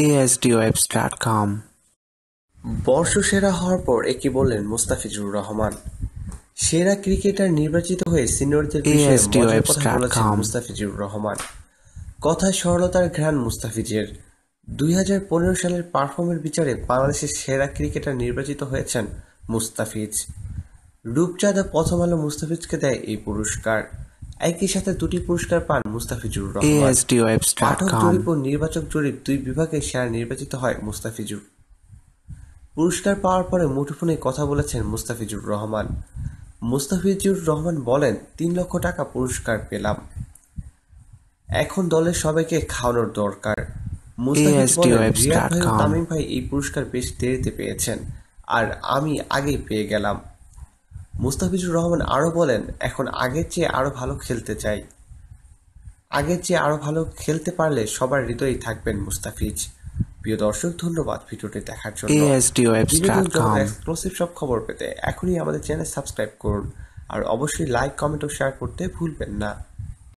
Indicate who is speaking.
Speaker 1: asdwebs.com
Speaker 2: বর্ষসেরা হওয়ার পর একে বললেন মুস্তাফিজুর রহমান। সেরা ক্রিকেটার নির্বাচিত হয়ে সিনিয়রদের বিষয়ে মজার কথা বলেছেন মুস্তাফিজুর রহমান। কথায় সরলতার ঘ্রাণ মুস্তাফিজের। 2015 সালের পারফর্মের বিচারে বাংলাদেশের সেরা ক্রিকেটার নির্বাচিত হয়েছেন মুস্তাফিজ। রূপচাঁদা প্রথম আলো মুস্তাফিজকে দেয় এই পুরস্কার। একই সাথে দুটি পুরস্কার পান মুস্তাফিজুর রহমান। পাঠক জরিপ ও নির্বাচক জরিপ দুই বিভাগে সেরা নির্বাচিত হয় মুস্তাফিজুর। পুরস্কার পাওয়ার পরে মুঠোফোনে কথা বলেছেন মুস্তাফিজুর রহমান। মুস্তাফিজুর রহমান বলেন, 3 লক্ষ টাকা পুরস্কার পেলাম, এখন দলের সবাইকে খাওয়ানোর দরকার। মুস্তাফিজ বলেন, রিয়াদ ভাই ও তামিম ভাই এই পুরস্কার বেশ দেরিতে পেয়েছেন, আর আমি আগেই পেয়ে গেলাম। মুস্তাফিজুর রহমান আরও বলেন, এখন আগের চেয়ে আরও ভালো খেলতে চাই। আগের চেয়ে আরও ভালো খেলতে পারলে সবার হৃদয়েই থাকবেন মুস্তাফিজ। প্রিয় দর্শক, ধন্যবাদ ভিডিওটি দেখার জন্য। এক্সক্লুসিভ সব খবর পেতে এখনই আমাদের চ্যানেল সাবস্ক্রাইব করুন, আর অবশ্যই লাইক, কমেন্ট ও শেয়ার করতে ভুলবেন না।